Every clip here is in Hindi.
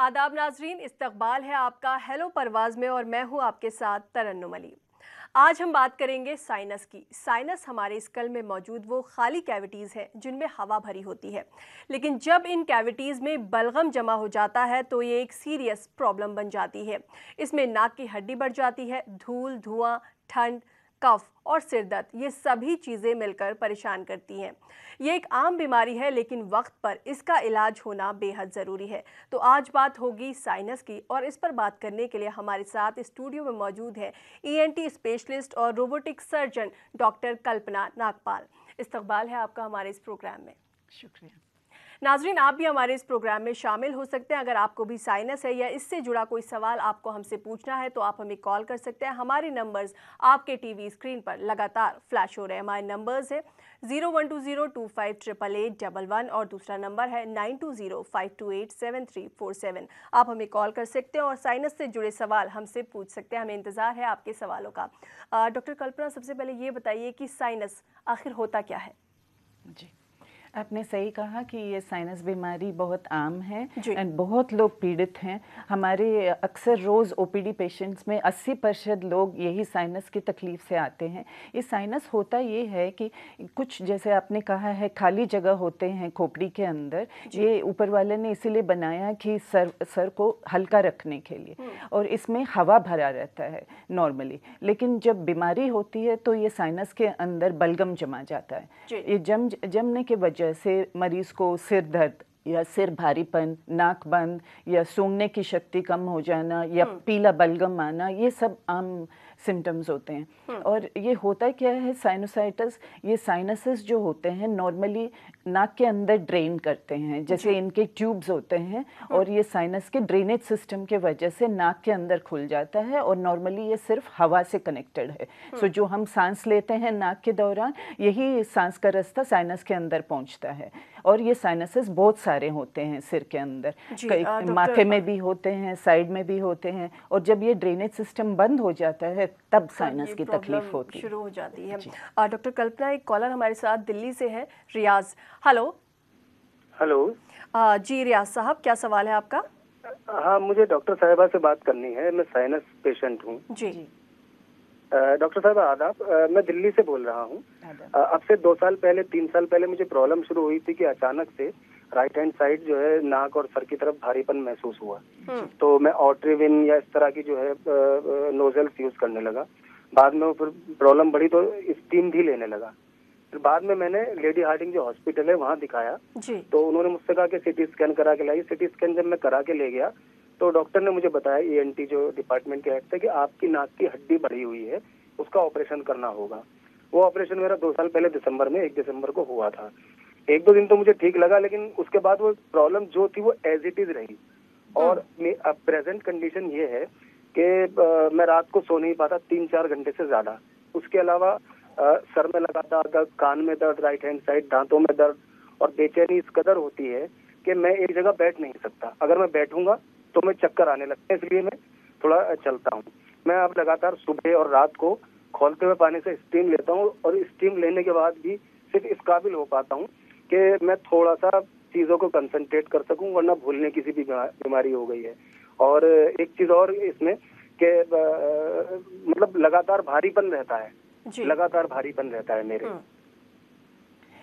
आदाब नाजरीन, इस्तकबाल है आपका हेलो परवाज़ में और मैं हूं आपके साथ तरन्नुम अली। आज हम बात करेंगे साइनस की। साइनस हमारे स्कल में मौजूद वो खाली कैविटीज़ हैं जिनमें हवा भरी होती है, लेकिन जब इन कैविटीज़ में बलगम जमा हो जाता है तो ये एक सीरियस प्रॉब्लम बन जाती है। इसमें नाक की हड्डी बढ़ जाती है, धूल, धुआं, ठंड, कफ और सिर दर्द, ये सभी चीज़ें मिलकर परेशान करती हैं। ये एक आम बीमारी है, लेकिन वक्त पर इसका इलाज होना बेहद ज़रूरी है। तो आज बात होगी साइनस की, और इस पर बात करने के लिए हमारे साथ स्टूडियो में मौजूद है ईएनटी स्पेशलिस्ट और रोबोटिक सर्जन डॉक्टर कल्पना नागपाल। इस्तकबाल है आपका हमारे इस प्रोग्राम में। शुक्रिया। नाजरीन, आप भी हमारे इस प्रोग्राम में शामिल हो सकते हैं। अगर आपको भी साइनस है या इससे जुड़ा कोई सवाल आपको हमसे पूछना है तो आप हमें कॉल कर सकते हैं। हमारे नंबर्स आपके टीवी स्क्रीन पर लगातार फ्लैश हो रहे हैं। हमारे नंबर्स है 0120258811 और दूसरा नंबर है 9205287347। आप हमें कॉल कर सकते हैं और साइनस से जुड़े सवाल हमसे पूछ सकते हैं। हमें इंतज़ार है आपके सवालों का। डॉक्टर कल्पना, सबसे पहले ये बताइए कि साइनस आखिर होता क्या है? जी, आपने सही कहा कि ये साइनस बीमारी बहुत आम है जी। एंड बहुत लोग पीड़ित हैं। हमारे अक्सर रोज़ ओपीडी पेशेंट्स में 80% लोग यही साइनस की तकलीफ़ से आते हैं। ये साइनस होता ये है कि कुछ, जैसे आपने कहा है, खाली जगह होते हैं खोपड़ी के अंदर। ये ऊपर वाले ने इसीलिए बनाया कि सर को हल्का रखने के लिए, और इसमें हवा भरा रहता है नॉर्मली। लेकिन जब बीमारी होती है तो ये साइनस के अंदर बलगम जमा जाता है। ये जमने के वजह से मरीज़ को सिर दर्द या सिर भारीपन, नाक बंद या सूंघने की शक्ति कम हो जाना या पीला बलगम आना, ये सब आम सिम्टम्स होते हैं। और ये होता क्या है, साइनोसाइटिस, ये साइनसेस जो होते हैं नॉर्मली नाक के अंदर ड्रेन करते हैं, जैसे इनके ट्यूब्स होते हैं, और ये साइनस के ड्रेनेज सिस्टम के वजह से नाक के अंदर खुल जाता है, और नॉर्मली ये सिर्फ हवा से कनेक्टेड है। सो जो हम सांस लेते हैं नाक के दौरान, यही सांस का रास्ता साइनस के अंदर पहुंचता है। और ये साइनसेस बहुत सारे होते हैं सिर के अंदर, माथे में भी होते हैं, साइड में भी होते हैं, और जब ये ड्रेनेज सिस्टम बंद हो जाता है तब साइनस की तकलीफ होती है, शुरू हो जाती है। डॉक्टर कल्पना, एक कॉलर हमारे साथ दिल्ली से है, रियाज। हेलो। हेलो। जी रियाज साहब, क्या सवाल है आपका? हाँ, मुझे डॉक्टर साहिबा से बात करनी है। मैं साइनस पेशेंट हूँ। जी। डॉक्टर साहब आदाब। मैं दिल्ली से बोल रहा हूँ। अब से 2 साल पहले, 3 साल पहले मुझे प्रॉब्लम शुरू हुई थी कि अचानक से राइट हैंड साइड जो है नाक और सर की तरफ भारीपन महसूस हुआ। तो मैं ऑट्रिविन या इस तरह की जो है नोजल्स यूज करने लगा। बाद में फिर प्रॉब्लम बढ़ी तो स्टीम भी लेने लगा। फिर बाद में मैंने लेडी हार्डिंग जो हॉस्पिटल है वहाँ दिखाया। तो उन्होंने मुझसे कहा कि सिटी स्कैन करा के लाई। सिटी स्कैन जब मैं करा के ले गया तो डॉक्टर ने मुझे बताया, ईएनटी जो डिपार्टमेंट के हेड थे, कि आपकी नाक की हड्डी बढ़ी हुई है, उसका ऑपरेशन करना होगा। वो ऑपरेशन मेरा 2 साल पहले दिसंबर में 1 दिसंबर को हुआ था। 1-2 दिन तो मुझे ठीक लगा, लेकिन उसके बाद वो प्रॉब्लम जो थी वो एज इट इज रही। और प्रेजेंट कंडीशन ये है कि मैं रात को सो नहीं पाता 3-4 घंटे से ज्यादा। उसके अलावा सर में लगातार दर्द, कान में दर्द, राइट हैंड साइड दांतों में दर्द, और बेचैनी इस कदर होती है कि मैं एक जगह बैठ नहीं सकता। अगर मैं बैठूंगा तो मैं चक्कर आने लगते हैं, इसलिए मैं थोड़ा चलता हूँ। मैं अब लगातार सुबह और रात को खोलते हुए पानी से स्टीम लेता हूँ, और स्टीम लेने के बाद भी सिर्फ इस काबिल हो पाता हूँ कि मैं थोड़ा सा चीज़ों को कंसंट्रेट कर सकूँ, वरना भूलने की सी भी बीमारी हो गई है। और एक चीज़ और इसमें कि मतलब लगातार भारीपन रहता है, लगातार भारीपन रहता है मेरे।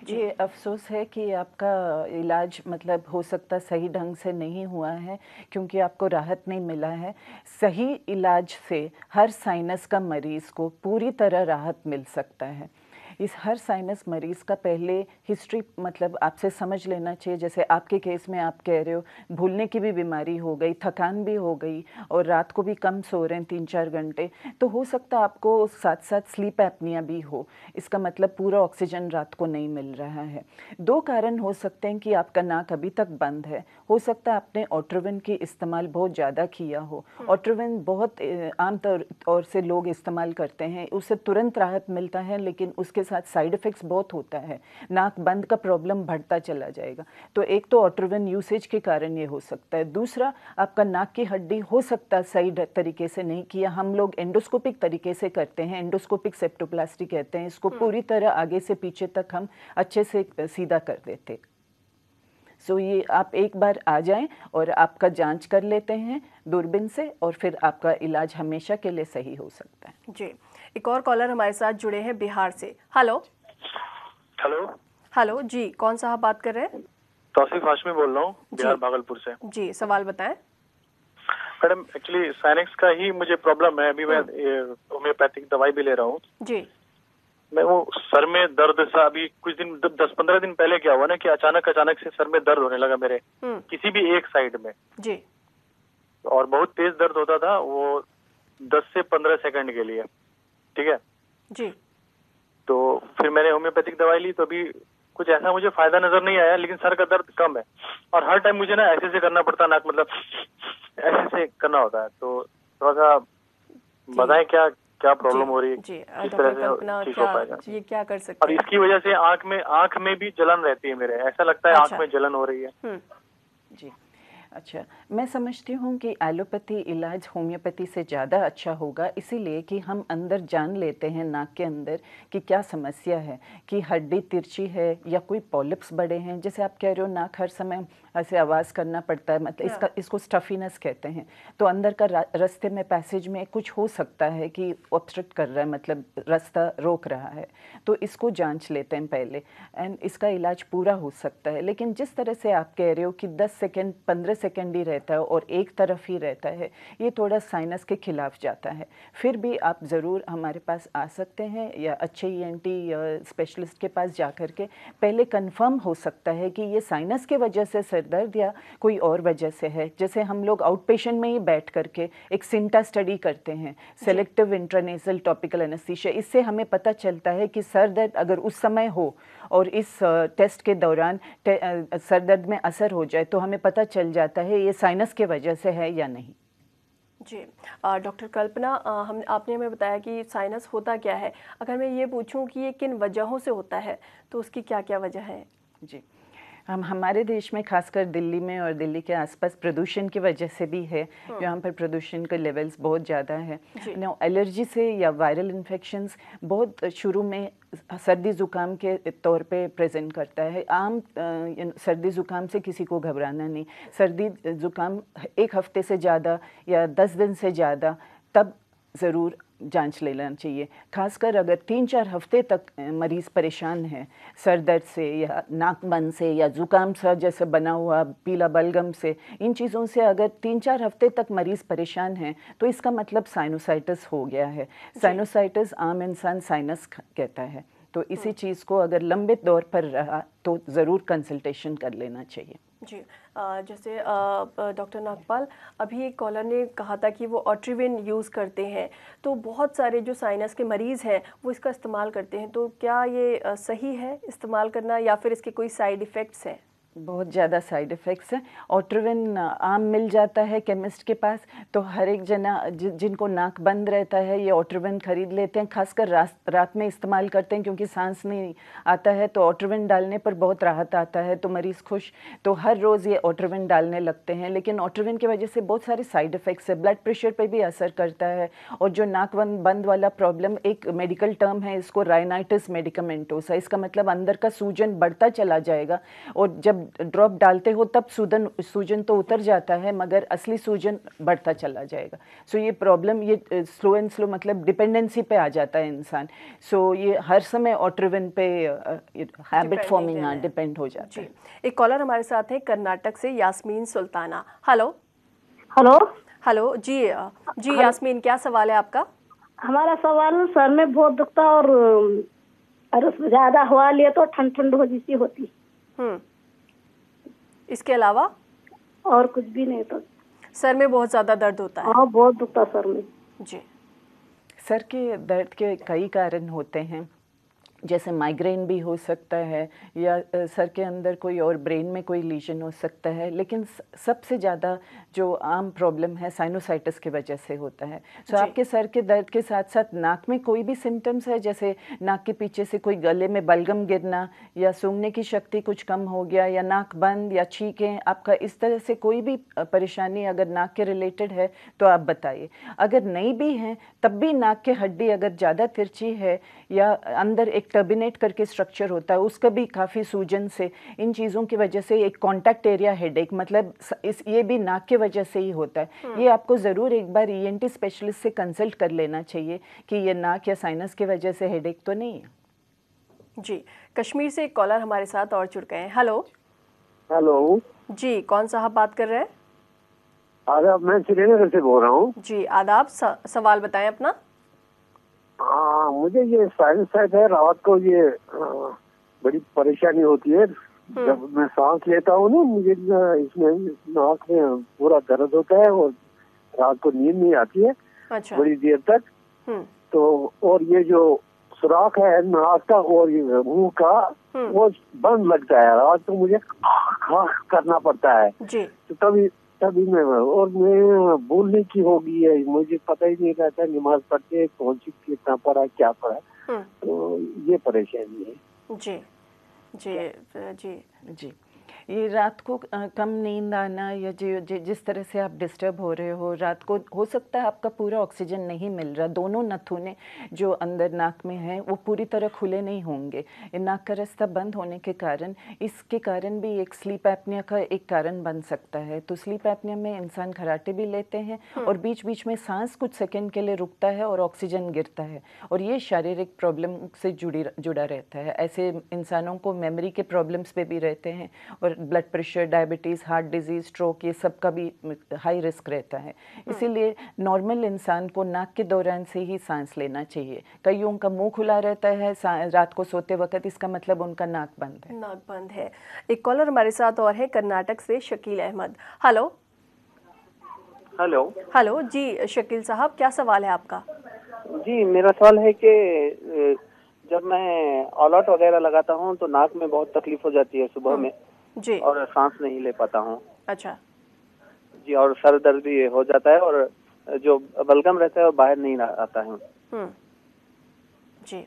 ये अफसोस है कि आपका इलाज मतलब हो सकता सही ढंग से नहीं हुआ है, क्योंकि आपको राहत नहीं मिला है। सही इलाज से हर साइनस का मरीज़ को पूरी तरह राहत मिल सकता है। इस हर साइनस मरीज़ का पहले हिस्ट्री मतलब आपसे समझ लेना चाहिए। जैसे आपके केस में आप कह रहे हो भूलने की भी बीमारी हो गई, थकान भी हो गई, और रात को भी कम सो रहे हैं 3-4 घंटे, तो हो सकता आपको साथ साथ स्लीप एपनिया भी हो। इसका मतलब पूरा ऑक्सीजन रात को नहीं मिल रहा है। 2 कारण हो सकते हैं कि आपका नाक अभी तक बंद है। हो सकता है आपने ऑट्रिविन की इस्तेमाल बहुत ज़्यादा किया हो। ऑट्रिविन बहुत आम तौर से लोग इस्तेमाल करते हैं, उससे तुरंत राहत मिलता है, लेकिन उसके साथ साइड इफ़ेक्ट्स बहुत होता है। नाक बंद का प्रॉब्लम बढ़ता चला जाएगा। तो एक तो ऑट्रिविन यूसेज के कारण ये हो सकता है। दूसरा, आपका नाक की हड्डी हो सकता है सही तरीके से नहीं किया। हम लोग एंडोस्कोपिक तरीके से करते हैं, एंडोस्कोपिक सेप्टोप्लास्टी कहते हैं इसको। पूरी तरह आगे से पीछे तक हम अच्छे से सीधा कर देते। सो ये आप एक बार आ जाएं और आपका जांच कर लेते हैं दूरबीन से, और फिर आपका इलाज हमेशा के लिए सही हो सकता है। जी, एक और कॉलर हमारे साथ जुड़े हैं बिहार से। हेलो। हेलो। हेलो जी, कौन साहब बात कर रहे हैं? तौसीफ हाशमी बोल रहा हूँ, बिहार भागलपुर से। जी, सवाल बताएं। मैडम, एक्चुअली साइनस का ही मुझे प्रॉब्लम है। अभी मैं होम्योपैथिक दवाई भी ले रहा हूँ जी। मैं। वो सर में दर्द सा अभी कुछ दिन 10-15 दिन पहले क्या हुआ ना कि अचानक से सर में दर्द होने लगा मेरे, किसी भी एक साइड में जी। और बहुत तेज दर्द होता था वो 10 से 15 सेकंड के लिए। ठीक है जी। तो फिर मैंने होम्योपैथिक दवाई ली तो अभी कुछ ऐसा मुझे फायदा नजर नहीं आया, लेकिन सर का दर्द कम है और हर टाइम मुझे ना ऐसे से करना पड़ता, नाक मतलब ऐसे से करना होता है। तो थोड़ा सा बताएं क्या क्या प्रॉब्लम हो रही है, जी, किस डॉक्टर तरह से कल्पना ठीक हो पाएगा। ये क्या कर सकते और हैं? इसकी वजह से आंख में भी जलन रहती है मेरे, ऐसा लगता है अच्छा। आंख में जलन हो रही है। जी, अच्छा, मैं समझती हूँ कि एलोपैथी इलाज होम्योपैथी से ज़्यादा अच्छा होगा, इसीलिए कि हम अंदर जान लेते हैं नाक के अंदर कि क्या समस्या है, कि हड्डी तिरछी है या कोई पॉलिप्स बड़े हैं। जैसे आप कह रहे हो नाक हर समय ऐसे आवाज़ करना पड़ता है, मतलब इसको स्टफीनेस कहते हैं। तो अंदर का रास्ते में पैसेज में कुछ हो सकता है कि ऑब्स्ट्रक्ट कर रहा है, मतलब रास्ता रोक रहा है। तो इसको जांच लेते हैं पहले एंड इसका इलाज पूरा हो सकता है। लेकिन जिस तरह से आप कह रहे हो कि 10 सेकेंड 15 सेकेंड ही रहता है और एक तरफ ही रहता है, ये थोड़ा साइनस के खिलाफ जाता है। फिर भी आप ज़रूर हमारे पास आ सकते हैं या अच्छे ENT या स्पेशलिस्ट के पास जा कर के पहले कंफर्म हो सकता है कि ये साइनस के वजह से दर्द या कोई और वजह से है। जैसे हम लोग आउट पेशेंट में ही बैठ करके एक सिंटा स्टडी करते हैं, सेलेक्टिव इंट्रानेसल टॉपिकल एनेस्थीसिया। इससे हमें पता चलता है कि सर दर्द अगर उस समय हो और इस टेस्ट के दौरान सर दर्द में असर हो जाए तो हमें पता चल जाता है ये साइनस के वजह से है या नहीं। जी, डॉक्टर कल्पना, आपने हमें बताया कि साइनस होता क्या है। अगर मैं ये पूछूं कि ये किन वजहों से होता है तो उसकी क्या क्या वजह है? जी, हमारे देश में खासकर दिल्ली में और दिल्ली के आसपास प्रदूषण की वजह से भी है। यहाँ पर प्रदूषण के लेवल्स बहुत ज़्यादा है। एलर्जी से या वायरल इन्फेक्शंस बहुत शुरू में सर्दी ज़ुकाम के तौर पे प्रेजेंट करता है। आम सर्दी ज़ुकाम से किसी को घबराना नहीं। सर्दी ज़ुकाम एक हफ्ते से ज़्यादा या 10 दिन से ज़्यादा तब ज़रूर जांच ले लेना चाहिए। खासकर अगर 3-4 हफ्ते तक मरीज़ परेशान है सर दर्द से या नाक बंद से या ज़ुकाम सा जैसे बना हुआ पीला बलगम से, इन चीज़ों से अगर 3-4 हफ्ते तक मरीज़ परेशान है तो इसका मतलब साइनोसाइटिस हो गया है। साइनोसाइटिस आम इंसान साइनस कहता है। तो इसी चीज़ को अगर लंबे दौर पर रहा तो ज़रूर कंसल्टेशन कर लेना चाहिए। जी, जैसे डॉक्टर नागपाल, अभी एक कॉलर ने कहा था कि वो ऑट्रिविन यूज़ करते हैं, तो बहुत सारे जो साइनस के मरीज़ हैं वो इसका इस्तेमाल करते हैं, तो क्या ये सही है इस्तेमाल करना या फिर इसके कोई साइड इफ़ेक्ट्स हैं? बहुत ज़्यादा साइड इफ़ेक्ट्स हैं। ऑट्रिविन आम मिल जाता है केमिस्ट के पास, तो हर एक जना जिनको नाक बंद रहता है ये ऑट्रिविन ख़रीद लेते हैं। खासकर रात में इस्तेमाल करते हैं क्योंकि सांस नहीं आता है, तो ऑट्रिविन डालने पर बहुत राहत आता है, तो मरीज़ खुश, तो हर रोज़ ये ऑट्रिविन डालने लगते हैं। लेकिन ऑट्रिविन की वजह से बहुत सारे साइड इफ़ेक्ट्स है। ब्लड प्रेशर पर भी असर करता है, और जो नाक बंद वाला प्रॉब्लम, एक मेडिकल टर्म है इसको राइनाइटिस मेडिकामेंटोसा। इसका मतलब अंदर का सूजन बढ़ता चला जाएगा, और जब ड्रॉप डालते हो तब सूजन तो उतर जाता है मगर असली सूजन बढ़ता चला जाएगा। सो ये प्रॉब्लम, ये स्लो एंड स्लो मतलब डिपेंडेंसी पे आ जाता है इंसान। सो ये हर समय ऑट्रिविन पे हैबिट फॉर्मिंग डिपेंड हो जाता है। एक कॉलर हमारे साथ है कर्नाटक से, Yasmin Sultana. Hello. Hello. Hello ji. Ji Yasmin, क्या सवाल है आपका? हमारा सवाल, सर में बहुत दुखता और ज्यादा हवा लिए तो ठंड हो जैसी होती। इसके अलावा और कुछ भी नहीं। तो सर में बहुत ज़्यादा दर्द होता है? हाँ, बहुत दुखता सर में। जी, सर के दर्द के कई कारण होते हैं, जैसे माइग्रेन भी हो सकता है या सर के अंदर कोई और ब्रेन में कोई लीजन हो सकता है, लेकिन सबसे ज़्यादा जो आम प्रॉब्लम है साइनोसाइटिस की वजह से होता है। सो आपके सर के दर्द के साथ साथ नाक में कोई भी सिम्टम्स है, जैसे नाक के पीछे से कोई गले में बलगम गिरना या सूंघने की शक्ति कुछ कम हो गया या नाक बंद या छींकें, आपका इस तरह से कोई भी परेशानी अगर नाक के रिलेटेड है तो आप बताइए। अगर नहीं भी हैं तब भी नाक की हड्डी अगर ज़्यादा तिरछी है या अंदर एक टर्बिनेट करके स्ट्रक्चर होता है, उसका भी काफ़ी सूजन से, इन चीज़ों की वजह से एक कॉन्टैक्ट एरिया हेडेक, मतलब ये भी नाक की वजह से ही होता है। ये आपको ज़रूर एक बार ENT स्पेशलिस्ट से कंसल्ट कर लेना चाहिए कि ये नाक या साइनस की वजह से हेडेक तो नहीं है। जी, कश्मीर से एक कॉलर हमारे साथ और जुड़ गए हैं। हेलो। हेलो जी, कौन साहब बात कर रहे हैं? आदाब, मैं श्रीनगर से बोल रहा हूँ। जी, आदाब। सवाल बताएं अपना। हाँ, मुझे ये साइनसाइटिस है, रात को ये बड़ी परेशानी होती है। जब मैं सांस लेता हूँ ना, मुझे इसमें नाक में पूरा दर्द होता है और रात को नींद नहीं आती है। अच्छा। बड़ी देर तक। तो और ये जो सुराख है नाक का और ये मुंह का, वो बंद लगता है। रात को मुझे करना पड़ता है जी। तो तभी मैं, और मैं बोलने की होगी है, मुझे पता ही नहीं रहता नमाज पढ़ते कौन सी कितना पढ़ा क्या पढ़ा। तो ये परेशानी है। जी जी जी जी, ये रात को कम नींद आना या जिस तरह से आप डिस्टर्ब हो रहे हो, रात को हो सकता है आपका पूरा ऑक्सीजन नहीं मिल रहा, दोनों नथुने जो अंदर नाक में हैं वो पूरी तरह खुले नहीं होंगे। नाक का रास्ता बंद होने के कारण, इसके कारण भी एक स्लीप एपनिया का एक कारण बन सकता है। तो स्लीप एपनिया में इंसान खर्राटे भी लेते हैं और बीच बीच में सांस कुछ सेकेंड के लिए रुकता है और ऑक्सीजन गिरता है, और ये शारीरिक प्रॉब्लम से जुड़ा रहता है। ऐसे इंसानों को मेमोरी के प्रॉब्लम्स पे भी रहते हैं, और blood pressure, diabetes, heart disease, stroke, ये सब का भी हाई रिस्क रहता है। इसीलिए नॉर्मल इंसान को नाक के दौरान से ही सांस लेना चाहिए। कईयों का मुंह खुला रहता है रात को सोते वक्त, इसका मतलब उनका नाक बंद है। नाक बंद है। एक कॉलर हमारे साथ और है कर्नाटक से, Shakeel Ahmed. Hello. Hello. Hello ji, Shakeel sahab, क्या सवाल है आपका? जी, मेरा सवाल है कि जब मैं ऑल आउट वगैरह लगाता हूँ तो नाक में बहुत तकलीफ हो जाती है सुबह में जी। और सांस नहीं ले पाता हूँ। अच्छा जी, और सर दर्द भी हो जाता है और जो बलगम रहता है वो बाहर नहीं आता है। जी।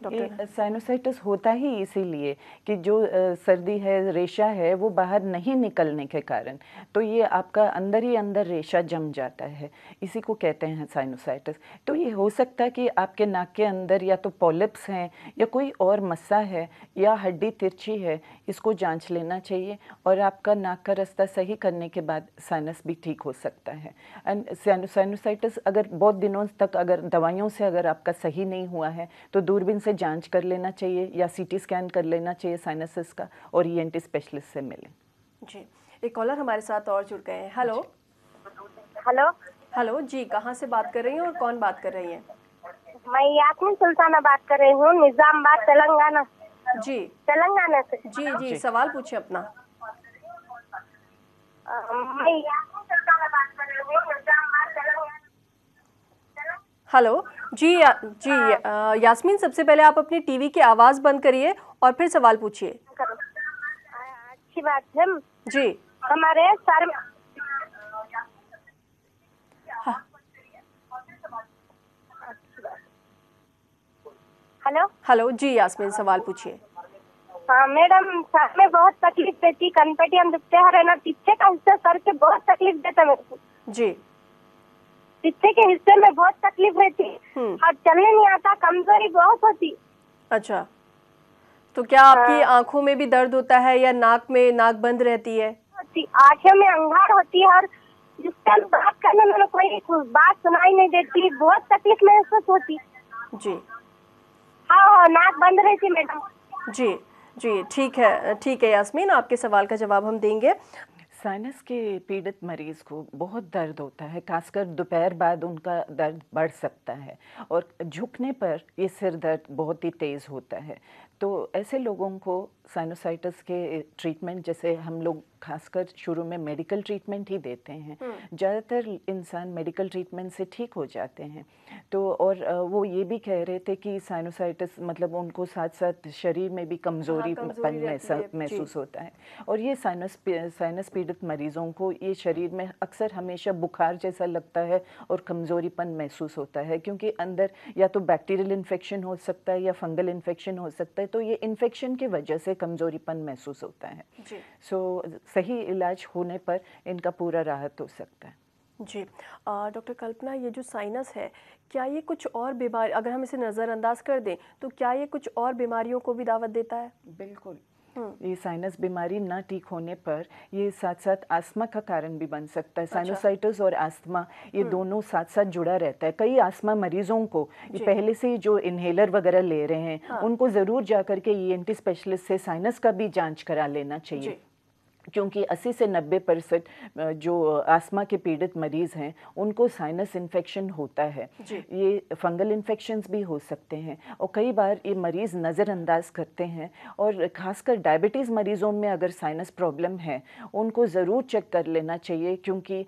ये साइनोसाइटिस होता ही इसीलिए कि जो सर्दी है, रेशा है, वो बाहर नहीं निकलने के कारण, तो ये आपका अंदर ही अंदर रेशा जम जाता है, इसी को कहते हैं साइनोसाइटिस। तो ये हो सकता है कि आपके नाक के अंदर या तो पॉलिप्स हैं या कोई और मस्सा है या हड्डी तिरछी है, इसको जांच लेना चाहिए, और आपका नाक का रास्ता सही करने के बाद साइनस भी ठीक हो सकता है। एंड साइनोसाइटिस अगर बहुत दिनों तक अगर दवाइयों से अगर आपका सही नहीं हुआ है तो दूरबीन से जांच कर लेना चाहिए या CT स्कैन कर लेना चाहिए साइनसिस का, और ENT स्पेशलिस्ट से मिलें। जी, एक कॉलर हमारे साथ और जुड़ गए हैं। हेलो। हेलो। हेलो जी, कहाँ से बात कर रही हैं और कौन बात कर रही हैं? मैं यास्मीन सुल्ताना बात कर रही हूँ, निजामाबाद, तेलंगाना। जी। तेलंगाना से। जी, सवाल पूछिए अपना। मैं यास्मीन सुल्ताना बात कर रही हूँ, निजामाबाद, तेलंगाना। हेलो जी। यास्मीन, सबसे पहले आप अपनी टीवी की आवाज़ बंद करिए और फिर सवाल पूछिए। अच्छी बात है जी। हमारे सर में। हेलो जी, यास्मीन, सवाल पूछिए। हाँ मैडम, सर में बहुत तकलीफ देती, कनपटियां दुखते हैं ना, पीछे का हिस्सा सर के बहुत तकलीफ देता मेरे को। जी। पीछे के हिस्से में बहुत तकलीफ रहती और चलने नहीं आता, कमजोरी बहुत होती। अच्छा, तो क्या आपकी आंखों में भी दर्द होता है या नाक में नाक बंद रहती है? आंखें में अंगार होती है और जिस टाइम बात करने में कोई बात सुनाई नहीं देती, बहुत तकलीफ महसूस होती। जी। हाँ, नाक बंद रहती मैडम। जी जी, ठीक है यास्मीन, आपके सवाल का जवाब हम देंगे। साइनस के पीड़ित मरीज़ को बहुत दर्द होता है, खासकर दोपहर बाद उनका दर्द बढ़ सकता है, और झुकने पर ये सिर दर्द बहुत ही तेज़ होता है। तो ऐसे लोगों को साइनोसाइटिस के ट्रीटमेंट, जैसे हम लोग खासकर शुरू में मेडिकल ट्रीटमेंट ही देते हैं, ज़्यादातर इंसान मेडिकल ट्रीटमेंट से ठीक हो जाते हैं। तो और वो ये भी कह रहे थे कि साइनोसाइटिस मतलब उनको साथ साथ शरीर में भी कमज़ोरीपन महसूस होता है, और ये साइनस पीड़ित मरीज़ों को ये शरीर में अक्सर हमेशा बुखार जैसा लगता है और कमज़ोरीपन महसूस होता है, क्योंकि अंदर या तो बैक्टीरियल इन्फेक्शन हो सकता है या फंगल इन्फेक्शन हो सकता है, तो ये इन्फेक्शन की वजह से कमज़ोरीपन महसूस होता है। सो सही इलाज होने पर इनका पूरा राहत हो सकता है। जी डॉक्टर कल्पना, ये जो साइनस है, क्या ये कुछ और बीमारी, अगर हम इसे नज़रअंदाज कर दें तो क्या ये कुछ और बीमारियों को भी दावत देता है? बिल्कुल। ये साइनस बीमारी ना ठीक होने पर ये साथ साथ आस्थमा का कारण भी बन सकता है। साइनोसाइटिस और आस्थमा ये दोनों साथ साथ जुड़ा रहता है। कई आस्थमा मरीजों को ये पहले से ही जो इन्हेलर वगैरह ले रहे हैं उनको ज़रूर जाकर के ईएनटी स्पेशलिस्ट से साइनस का भी जांच करा लेना चाहिए, क्योंकि 80 से 90% जो आस्थमा के पीड़ित मरीज़ हैं उनको साइनस इन्फेक्शन होता है। ये फंगल इन्फेक्शंस भी हो सकते हैं और कई बार ये मरीज़ नज़रअंदाज करते हैं, और ख़ासकर डायबिटीज़ मरीज़ों में अगर साइनस प्रॉब्लम है उनको ज़रूर चेक कर लेना चाहिए, क्योंकि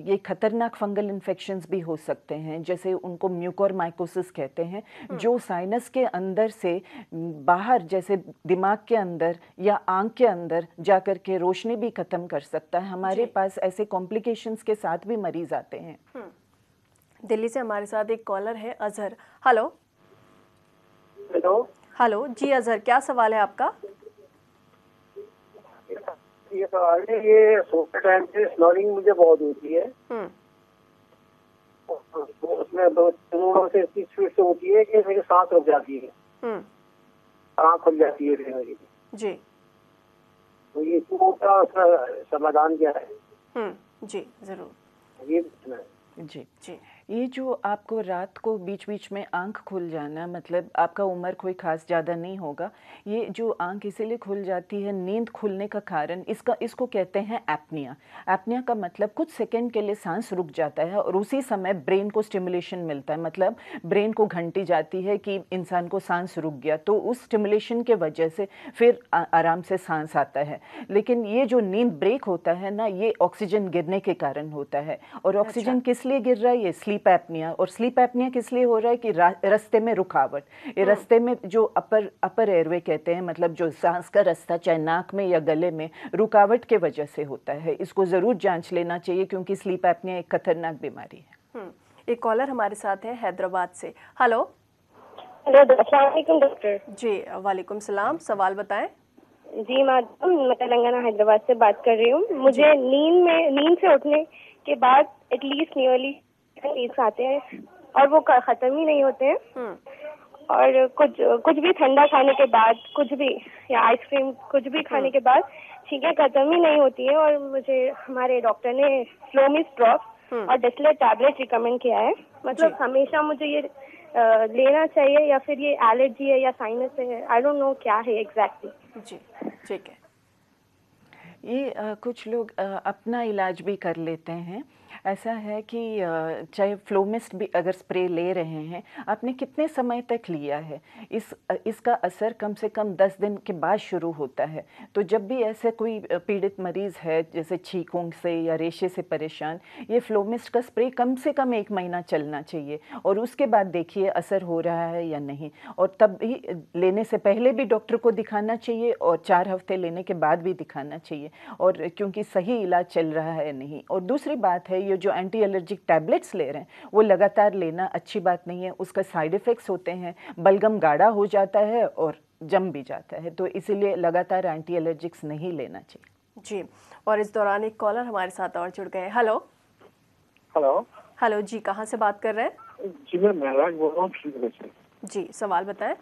ये ख़तरनाक फंगल इन्फेक्शंस भी हो सकते हैं। जैसे उनको म्यूकोरमाइकोसिस कहते हैं, जो साइनस के अंदर से बाहर, जैसे दिमाग के अंदर या आँख के अंदर जाकर के रोशनी भी खत्म कर सकता है। हमारे पास ऐसे कॉम्प्लिकेशंस के साथ भी मरीज आते हैं। दिल्ली से हमारे साथ एक कॉलर है, अजहर। हेलो। हेलो। हेलो जी अजहर, क्या सवाल है आपका? ये सवाल है, ये सोते टाइम से स्नोरिंग मुझे बहुत होती है। उसमें 2 से 30 फीट से होती है कि मेरी सांस रुक जाती है, आँख खुल जाती है मेरी। जी, तो ये इसका समाधान क्या है? जी जरूर। ये जी जी, ये जो आपको रात को बीच बीच में आंख खुल जाना, मतलब आपका उम्र कोई खास ज़्यादा नहीं होगा, ये जो आंख इसीलिए खुल जाती है, नींद खुलने का कारण इसको कहते हैं एपनिया। एपनिया का मतलब कुछ सेकंड के लिए सांस रुक जाता है और उसी समय ब्रेन को स्टिमुलेशन मिलता है, मतलब ब्रेन को घंटी जाती है कि इंसान को सांस रुक गया, तो उस स्टिमुलेशन के वजह से फिर आराम से सांस आता है। लेकिन ये जो नींद ब्रेक होता है ना, ये ऑक्सीजन गिरने के कारण होता है। और ऑक्सीजन किस लिए गिर रहा है? ये स्लीप एपनिया। और स्लीप एपनिया किस लिए हो रहा है? कि रास्ते में रुकावट, ये रास्ते में जो अपर एयरवे कहते हैं, मतलब जो सांस का रास्ता चाहे नाक में या गले में, रुकावट के वजह से होता है। इसको ज़रूर जांच लेना चाहिए, क्योंकि स्लीप एपनिया एक खतरनाक बीमारी है। एक कॉलर हमारे साथ है हैदराबाद से। हेलो। हेलो, अस्सलाम वालेकुम डॉक्टर। जी वालेकुम सलाम, सवाल बताएं। जी मैं तेलंगाना हैदराबाद से बात कर रही हूँ। मुझे नींद से उठने के बाद एटलीस्ट नियरली आते हैं और वो खत्म ही नहीं होते हैं। और कुछ भी ठंडा खाने के बाद, कुछ भी या आइसक्रीम कुछ भी खाने के बाद छींकें खत्म ही नहीं होती है। और मुझे हमारे डॉक्टर ने फ्लोमिस ड्रॉप और डेस्लेट टैबलेट रिकमेंड किया है। मतलब हमेशा मुझे ये लेना चाहिए या फिर ये एलर्जी है या साइनस है? आई डोंट नो क्या है एग्जैक्टली। जी ठीक है। ये कुछ लोग अपना इलाज भी कर लेते हैं। ऐसा है कि चाहे फ्लोमिस्ट भी अगर स्प्रे ले रहे हैं, आपने कितने समय तक लिया है, इसका असर कम से कम 10 दिन के बाद शुरू होता है। तो जब भी ऐसे कोई पीड़ित मरीज़ है, जैसे छींकों से या रेशे से परेशान, ये फ्लोमिस्ट का स्प्रे कम से कम 1 महीना चलना चाहिए, और उसके बाद देखिए असर हो रहा है या नहीं। और तब भी लेने से पहले भी डॉक्टर को दिखाना चाहिए और 4 हफ्ते लेने के बाद भी दिखाना चाहिए, और क्योंकि सही इलाज चल रहा है नहीं। और दूसरी बात है, ये जो एंटी एलर्जिक टैबलेट्स ले रहे हैं वो लगातार लेना अच्छी बात नहीं है। उसका साइड इफ़ेक्ट्स होते हैं, बलगम गाढ़ा हो जाता है और जम भी जाता है, तो इसीलिए लगातार एंटी एलर्जिक्स नहीं लेना चाहिए। जी, और इस दौरान एक कॉलर हमारे साथ और जुड़ गए। हेलो। हेलो। हेलो जी, कहाँ से बात कर रहे हैं? जी मैं महराज बोल रहा हूँ। जी सवाल बताएं।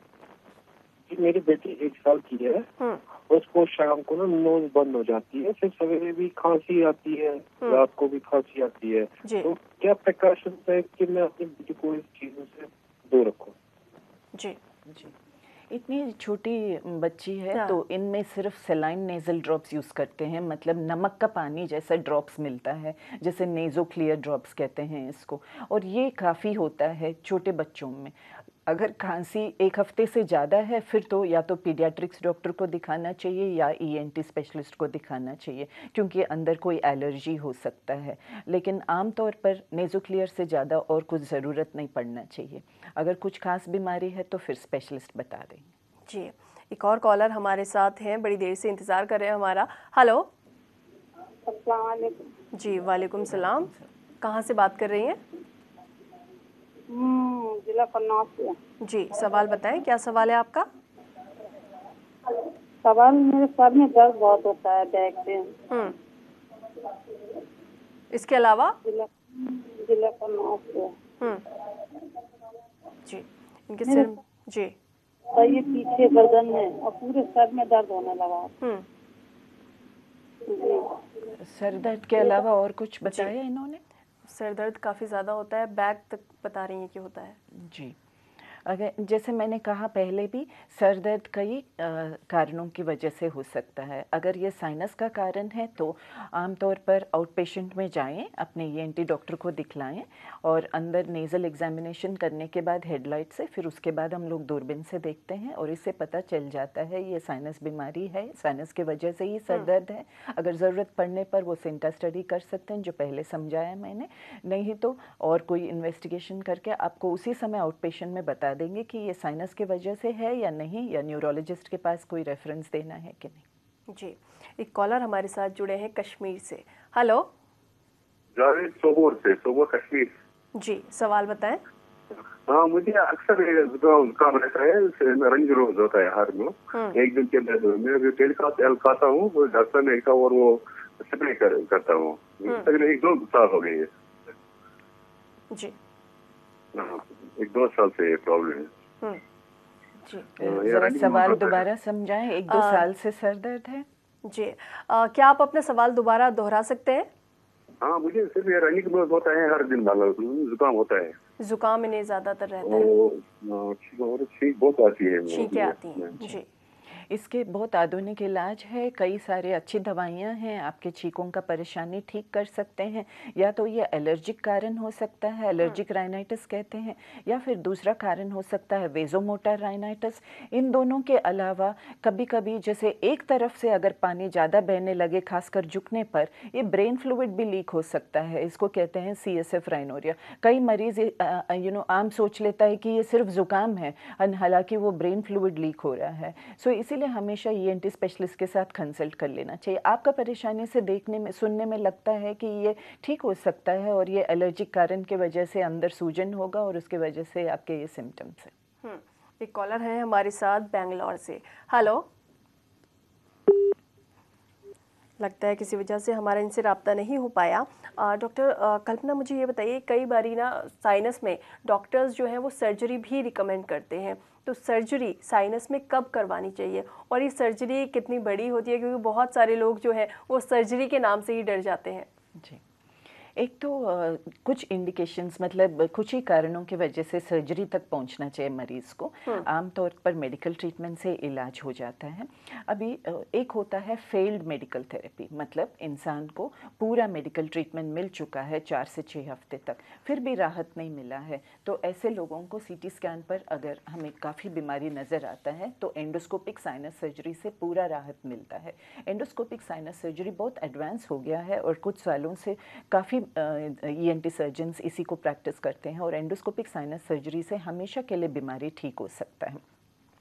जी मेरी बेटी 1 साल की है, उसको शाम को ना नोज बंद हो जाती है, फिर सवेरे भी खांसी आती है, रात को भी खांसी आती है। तो क्या प्रिकॉशन है कि मैं अपनी बेटी को इस चीजों से दूर रखूं? जी जी, इतनी छोटी बच्ची है तो इनमें सिर्फ सेलाइन नेजल ड्रॉप्स यूज़ करते हैं, मतलब नमक का पानी जैसा ड्रॉप्स मिलता है, जैसे नेजो क्लियर ड्रॉप्स कहते हैं इसको, और ये काफ़ी होता है छोटे बच्चों में। अगर खांसी 1 हफ्ते से ज़्यादा है फिर तो या तो पीडियाट्रिक्स डॉक्टर को दिखाना चाहिए या ईएनटी स्पेशलिस्ट को दिखाना चाहिए, क्योंकि अंदर कोई एलर्जी हो सकता है। लेकिन आम तौर पर नेज़ोक्लियर से ज़्यादा और कुछ ज़रूरत नहीं पड़ना चाहिए। अगर कुछ खास बीमारी है तो फिर स्पेशलिस्ट बता देंगे। जी, एक और कॉलर हमारे साथ हैं, बड़ी देर से इंतज़ार कर रहे हैं हमारा। हेलो। अस्सलाम वालेकुम। जी वालेकुम सलाम, कहाँ से बात कर रही हैं? जिला कन्नौज से। जी सवाल बताएं, क्या सवाल है आपका? सवाल, मेरे सर में दर्द बहुत होता है, बैक पेन। इसके अलावा जिलापन हो गया। जी, इनके सिर, जी, और ये पीछे गर्दन में और पूरे सर में दर्द होने लगा। जी। सर दर्द के अलावा और कुछ बताया इन्होंने? सर दर्द काफ़ी ज़्यादा होता है, बैक तक बता रही हैं कि होता है। जी, अगर जैसे मैंने कहा पहले भी, सर दर्द कई कारणों की वजह से हो सकता है। अगर ये साइनस का कारण है तो आमतौर पर आउट पेशेंट में जाएं, अपने ENT डॉक्टर को दिखलाएं और अंदर नेज़ल एग्जामिनेशन करने के बाद हेडलाइट से, फिर उसके बाद हम लोग दूरबीन से देखते हैं और इससे पता चल जाता है ये साइनस बीमारी है, साइनस की वजह से ही सर दर्द है। अगर ज़रूरत पड़ने पर वो सिंटा स्टडी कर सकते हैं, जो पहले समझाया मैंने, नहीं तो और कोई इन्वेस्टिगेशन करके आपको उसी समय आउट पेशेंट में बता देंगे कि ये साइनस की वजह से है या नहीं, या न्यूरोलॉजिस्ट के पास कोई रेफरेंस देना है कि नहीं। जी, एक कॉलर हमारे साथ जुड़े हैं कश्मीर से। हेलो, जावेद सोबोर से, सोबोर कश्मीर। जी, सवाल बताएं। हाँ, मुझे अक्सर जुकाम रहता है, रंज रोज होता है हर में। एक दिन के अंदर मैं टेलीकास्ट एल खाता हूँ, वो डॉक्टर ने कहा और वो स्प्रे करता हूँ। तकरीबन 1-2 साल हो गए। जी, हाँ, 1-2 साल से प्रॉब्लम है। जी, जरा सवाल दोबारा समझाएं। 1-2 साल से सर दर्द है। जी, क्या आप अपना सवाल दोबारा दोहरा सकते हैं? हाँ, मुझे सिर्फ ये रनिंग रोज होता है, हर दिन वाला जुकाम होता है। जुकाम इन्हें ज्यादातर रहता है और छींक बहुत आती है। छींकें आती हैं। जी, इसके बहुत आधुनिक इलाज है, कई सारे अच्छी दवाइयाँ हैं, आपके छींकों का परेशानी ठीक कर सकते हैं। या तो ये एलर्जिक कारण हो सकता है, एलर्जिक राइनाइटिस कहते हैं, या फिर दूसरा कारण हो सकता है वेजोमोटर राइनाइटिस। इन दोनों के अलावा कभी कभी जैसे एक तरफ से अगर पानी ज़्यादा बहने लगे, खासकर झुकने पर, ये ब्रेन फ्लूइड भी लीक हो सकता है। इसको कहते हैं CSF राइनोरिया। कई मरीज आम सोच लेता है कि ये सिर्फ ज़ुकाम है, हालांकि वो ब्रेन फ्लूइड लीक हो रहा है। सो इसीलिए हमेशा ENT स्पेशलिस्ट के साथ कंसल्ट कर लेना चाहिए। आपका परेशानी से देखने में, सुनने में लगता है कि ये ठीक हो सकता है और ये एलर्जिक कारण की वजह से अंदर सूजन होगा और उसके वजह से आपके ये सिम्टम्स हैं। एक कॉलर है हमारे साथ बेंगलोर से। हेलो, लगता है किसी वजह से हमारा इनसे रब्ता नहीं हो पाया। डॉक्टर कल्पना, मुझे ये बताइए, कई बारी ना साइनस में डॉक्टर्स जो हैं वो सर्जरी भी रिकमेंड करते हैं, तो सर्जरी साइनस में कब करवानी चाहिए और ये सर्जरी कितनी बड़ी होती है? क्योंकि बहुत सारे लोग जो है वो सर्जरी के नाम से ही डर जाते हैं। जी, एक तो कुछ इंडिकेशंस, मतलब कुछ ही कारणों की वजह से सर्जरी तक पहुंचना चाहिए मरीज़ को। आमतौर पर मेडिकल ट्रीटमेंट से इलाज हो जाता है। अभी एक होता है फेल्ड मेडिकल थेरेपी, मतलब इंसान को पूरा मेडिकल ट्रीटमेंट मिल चुका है 4 से 6 हफ्ते तक, फिर भी राहत नहीं मिला है, तो ऐसे लोगों को CT स्कैन पर अगर हमें काफ़ी बीमारी नज़र आता है तो एंडोस्कोपिक साइनस सर्जरी से पूरा राहत मिलता है। एंडोस्कोपिक साइनस सर्जरी बहुत एडवांस हो गया है और कुछ सालों से काफ़ी ENT सर्जन्स इसी को प्रैक्टिस करते हैं और एंडोस्कोपिक साइनस सर्जरी से हमेशा के लिए बीमारी ठीक हो सकता है।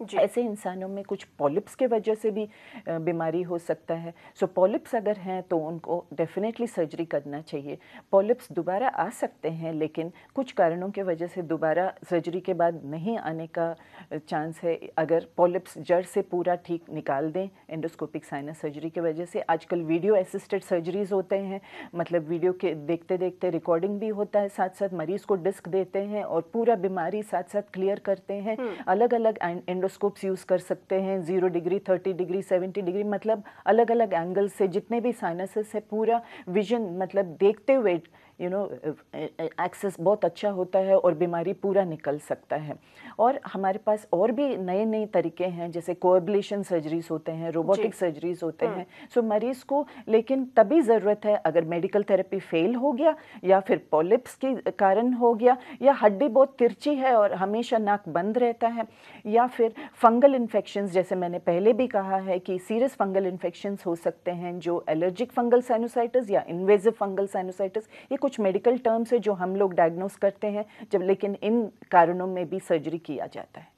ऐसे इंसानों में कुछ पॉलिप्स के वजह से भी बीमारी हो सकता है। सो पॉलिप्स अगर हैं तो उनको डेफिनेटली सर्जरी करना चाहिए। पॉलिप्स दोबारा आ सकते हैं, लेकिन कुछ कारणों के वजह से दोबारा सर्जरी के बाद नहीं आने का चांस है। अगर पॉलिप्स जड़ से पूरा ठीक निकाल दें एंडोस्कोपिक साइनस सर्जरी की वजह से, आजकल वीडियो असिस्टेड सर्जरीज होते हैं, मतलब वीडियो के देखते देखते रिकॉर्डिंग भी होता है, साथ साथ मरीज़ को डिस्क देते हैं और पूरा बीमारी साथ साथ क्लियर करते हैं। अलग अलग एंडोस्कोप्स यूज़ कर सकते हैं, 0 डिग्री, 30 डिग्री, 70 डिग्री, मतलब अलग अलग एंगल से जितने भी साइनसेस है पूरा विजन, मतलब देखते हुए एक्सेस बहुत अच्छा होता है और बीमारी पूरा निकल सकता है। और हमारे पास और भी नए नए तरीके हैं, जैसे कोएबलेशन सर्जरीज होते हैं, रोबोटिक सर्जरीज होते हैं। सो मरीज़ को लेकिन तभी ज़रूरत है अगर मेडिकल थेरेपी फेल हो गया, या फिर पॉलिप्स के कारण हो गया, या हड्डी बहुत तिरछी है और हमेशा नाक बंद रहता है, या फिर फंगल इन्फेक्शंस, जैसे मैंने पहले भी कहा है कि सीरियस फंगल इन्फेक्शंस हो सकते हैं, जो एलर्जिक फंगल साइनोसाइटिस या इन्वेजिव फंगल साइनोसाइटिस, ये कुछ मेडिकल टर्म्स है जो हम लोग डायग्नोस करते हैं जब, लेकिन इन कारणों में भी सर्जरी किया जाता है।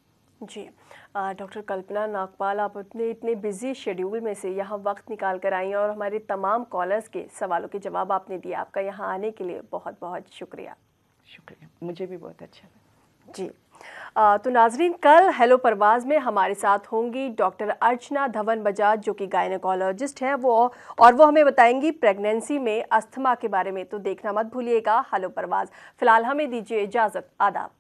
जी, डॉक्टर कल्पना नागपाल, आप अपने इतने बिजी शेड्यूल में से यहाँ वक्त निकाल कर आई और हमारे तमाम कॉलर्स के सवालों के जवाब आपने दिए। आपका यहाँ आने के लिए बहुत बहुत शुक्रिया। शुक्रिया, मुझे भी बहुत अच्छा लगा। जी। तो नाजरीन, कल हेलो परवाज़ में हमारे साथ होंगी डॉक्टर अर्चना धवन बजाज, जो कि गायनेकोलॉजिस्ट हैं वो हमें बताएंगी प्रेगनेंसी में अस्थमा के बारे में। तो देखना मत भूलिएगा हेलो परवाज़। फिलहाल हमें दीजिए इजाज़त। आदाब।